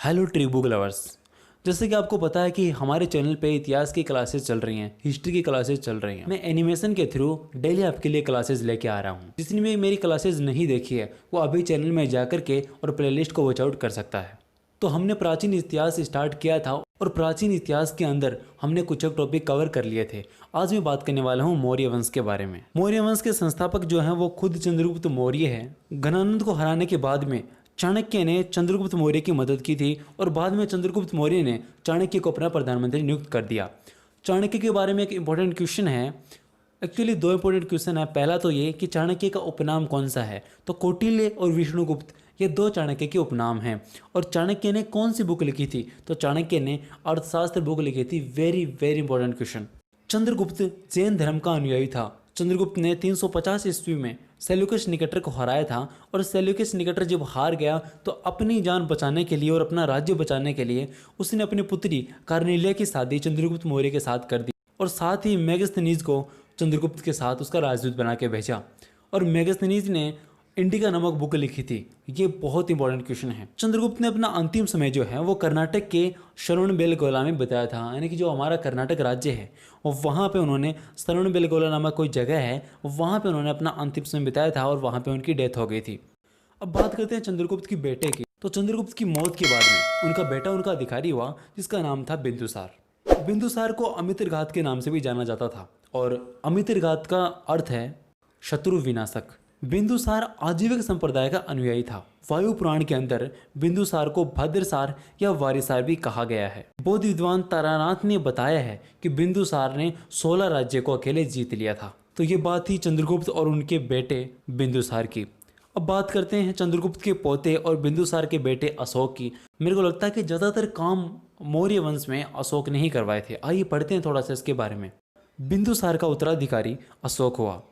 Hello tree book lovers. जैसे कि आपको पता है कि हमारे चैनल पे इतिहास की क्लासेस चल रही हैं, हिस्ट्री की क्लासेस चल रही हैं। मैं एनिमेशन के थ्रू डेली आपके लिए क्लासेस लेके आ रहा हूँ। जिसने भी मेरी क्लासेस नहीं देखी है वो अभी चैनल में जा कर के और प्लेलिस्ट को वॉच आउट कर सकता है। तो हमने प्राचीन इतिहास स्टार्ट किया था और प्राचीन इतिहास के अंदर हमने कुछ एक टॉपिक कवर कर लिए थे। आज मैं बात करने वाला हूँ मौर्य वंश के बारे में। मौर्य वंश के संस्थापक जो हैं वो खुद चंद्रगुप्त मौर्य है। घनानंद को हराने के बाद में चाणक्य ने चंद्रगुप्त मौर्य की मदद की थी और बाद में चंद्रगुप्त मौर्य ने चाणक्य को अपना प्रधानमंत्री नियुक्त कर दिया। चाणक्य के बारे में एक इंपॉर्टेंट क्वेश्चन है, एक्चुअली दो इंपॉर्टेंट क्वेश्चन है। पहला तो ये कि चाणक्य का उपनाम कौन सा है, तो कौटिल्य और विष्णुगुप्त ये दो चाणक्य के उपनाम हैं। और चाणक्य ने कौन सी बुक लिखी थी, तो चाणक्य ने अर्थशास्त्र बुक लिखी थी। Very very important question. Chandragupta Jain धर्म का अनुयायी था। चंद्रगुप्त ने 350 ईस्वी में सेल्यूकस निकेटर को हराया था और सेल्यूकस निकेटर जब हार गया तो अपनी जान बचाने के लिए और अपना राज्य बचाने के लिए उसने अपनी पुत्री कार्नेलिया की शादी चंद्रगुप्त मौर्य के साथ कर दी और साथ ही मेगस्थनीज को चंद्रगुप्त के साथ उसका राजदूत बना के भेजा। और मेगस्थनीज ने इंडिका नामक बुक लिखी थी। ये बहुत इंपॉर्टेंट क्वेश्चन है। चंद्रगुप्त ने अपना अंतिम समय जो है वो कर्नाटक के श्रवणबेलगोला में बताया था, यानी कि जो हमारा कर्नाटक राज्य है और वहाँ पे उन्होंने श्रवणबेलगोला नामक कोई जगह है, वहाँ पे उन्होंने अपना अंतिम समय बिताया था और वहाँ पे उनकी डेथ हो गई थी। अब बात करते हैं चंद्रगुप्त की बेटे की। तो चंद्रगुप्त की मौत के बाद में उनका बेटा उनका अधिकारी हुआ जिसका नाम था बिंदुसार। बिंदुसार को अमित्रघात के नाम से भी जाना जाता था और अमित्रघात का अर्थ है शत्रु विनाशक। बिंदुसार आजीविक संप्रदाय का अनुयायी था। वायु पुराण के अंदर बिंदुसार को भद्रसार या वारिसार भी कहा गया है। बौद्ध विद्वान तारानाथ ने बताया है कि बिंदुसार ने 16 राज्य को अकेले जीत लिया था। तो ये बात थी चंद्रगुप्त और उनके बेटे बिंदुसार की। अब बात करते हैं चंद्रगुप्त के पोते और बिंदुसार के बेटे अशोक की। मेरे को लगता है कि ज़्यादातर काम मौर्य वंश में अशोक ने ही करवाए थे। आइए पढ़ते हैं थोड़ा सा इसके बारे में। बिंदुसार का उत्तराधिकारी अशोक हुआ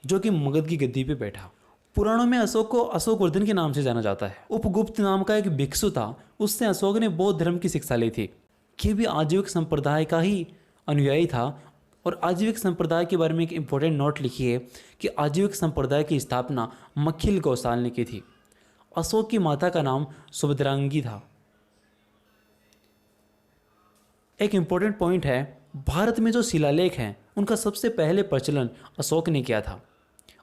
जो कि मगध की गद्दी पे बैठा। पुराणों में अशोक को अशोकवर्धन के नाम से जाना जाता है। उपगुप्त नाम का एक भिक्षु था, उससे अशोक ने बौद्ध धर्म की शिक्षा ली थी। ये भी आजीविक संप्रदाय का ही अनुयायी था। और आजीविक संप्रदाय के बारे में एक इंपॉर्टेंट नोट लिखी है कि आजीविक संप्रदाय की स्थापना मखिल गौसाल ने की थी। अशोक की माता का नाम सुभद्रांगी था। एक इंपॉर्टेंट पॉइंट है, भारत में जो शिलालेख हैं उनका सबसे पहले प्रचलन अशोक ने किया था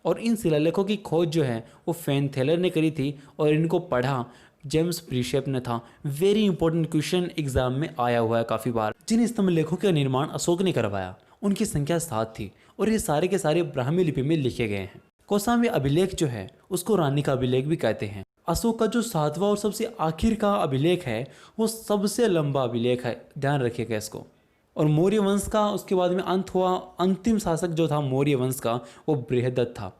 और इन शिलालेखों की खोज जो है वो फैनथेलर ने करी थी और इनको पढ़ा जेम्स प्रीशेप ने था। वेरी इंपॉर्टेंट क्वेश्चन एग्जाम में आया हुआ है काफ़ी बार। जिन स्तंभ लेखों का निर्माण अशोक ने करवाया उनकी संख्या 7 थी और ये सारे के सारे ब्राह्मी लिपि में लिखे गए हैं। कौशाम्बी अभिलेख जो है उसको रानी का अभिलेख भी कहते हैं। अशोक का जो 7वां और सबसे आखिर का अभिलेख है वो सबसे लंबा अभिलेख है, ध्यान रखिएगा इसको। और मौर्य वंश का उसके बाद में अंत हुआ। अंतिम शासक जो था मौर्य वंश का वो बृहदत्त था।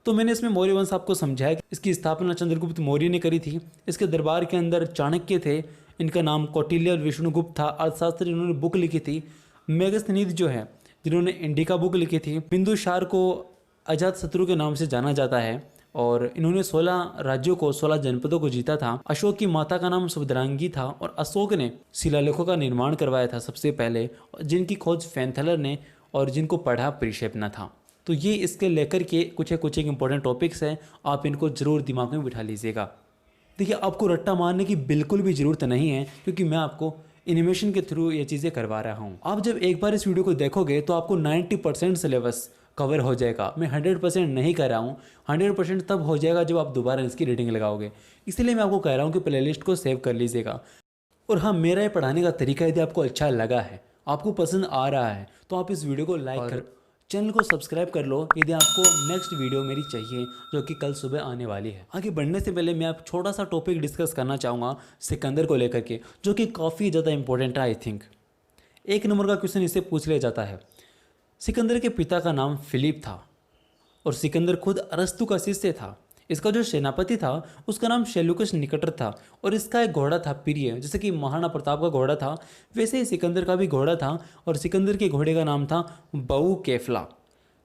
तो मैंने इसमें मौर्य वंश आपको समझाया कि इसकी स्थापना चंद्रगुप्त मौर्य ने करी थी। इसके दरबार के अंदर चाणक्य थे, इनका नाम कौटिल्य और विष्णुगुप्त था। अर्थशास्त्र इन्होंने बुक लिखी थी। मेगस्थनीज जो है जिन्होंने इंडिका बुक लिखी थी। बिंदुसार को अजातशत्रु के नाम से जाना जाता है और इन्होंने 16 राज्यों को 16 जनपदों को जीता था। अशोक की माता का नाम सुभद्रांगी था और अशोक ने शिलालेखों का निर्माण करवाया था सबसे पहले, जिनकी खोज फैनथेलर ने और जिनको पढ़ा प्रीशेप ने था। तो ये इसके लेकर के कुछ एक इंपॉर्टेंट टॉपिक्स हैं, आप इनको जरूर दिमाग में बिठा लीजिएगा। देखिए आपको रट्टा मारने की बिल्कुल भी ज़रूरत नहीं है क्योंकि मैं आपको एनिमेशन के थ्रू ये चीज़ें करवा रहा हूँ। आप जब एक बार इस वीडियो को देखोगे तो आपको 90% सिलेबस कवर हो जाएगा। मैं 100% नहीं कह रहा हूँ, 100% तब हो जाएगा जब आप दोबारा इसकी रीडिंग लगाओगे। इसलिए मैं आपको कह रहा हूँ कि प्लेलिस्ट को सेव कर लीजिएगा। और हाँ, मेरा ये पढ़ाने का तरीका यदि आपको अच्छा लगा है, आपको पसंद आ रहा है, तो आप इस वीडियो को लाइक कर, चैनल को सब्सक्राइब कर लो यदि आपको नेक्स्ट वीडियो मेरी चाहिए जो कि कल सुबह आने वाली है। आगे बढ़ने से पहले मैं आप छोटा सा टॉपिक डिस्कस करना चाहूँगा सिकंदर को लेकर के, जो कि काफ़ी ज़्यादा इंपॉर्टेंट है। आई थिंक 1 नंबर का क्वेश्चन इससे पूछ लिया जाता है। सिकंदर के पिता का नाम फिलिप था और सिकंदर खुद अरस्तु का शिष्य था। इसका जो सेनापति था उसका नाम सेल्यूकस निकेटर था और इसका एक घोड़ा था प्रिय। जैसे कि महाराणा प्रताप का घोड़ा था वैसे ही सिकंदर का भी घोड़ा था और सिकंदर के घोड़े का नाम था बऊ केफला।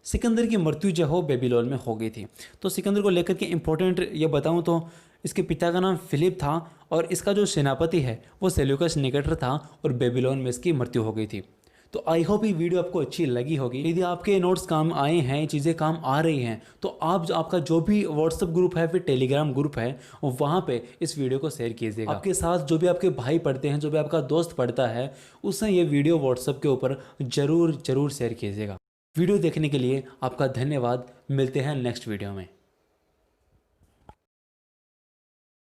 सिकंदर की मृत्यु जो हो बेबीलोन में हो गई थी। तो सिकंदर को लेकर के इंपॉर्टेंट ये बताऊँ तो इसके पिता का नाम फिलिप था और इसका जो सेनापति है वो सेल्यूकस निकेटर था और बेबीलोन में इसकी मृत्यु हो गई थी। तो आई होप ये वीडियो आपको अच्छी लगी होगी। यदि आपके नोट्स काम आए हैं, चीज़ें काम आ रही हैं, तो आप आपका जो भी व्हाट्सअप ग्रुप है फिर टेलीग्राम ग्रुप है वहाँ पे इस वीडियो को शेयर कीजिएगा। आपके साथ जो भी आपके भाई पढ़ते हैं, जो भी आपका दोस्त पढ़ता है, उससे ये वीडियो व्हाट्सअप के ऊपर ज़रूर शेयर कीजिएगा। वीडियो देखने के लिए आपका धन्यवाद। मिलते हैं नेक्स्ट वीडियो में।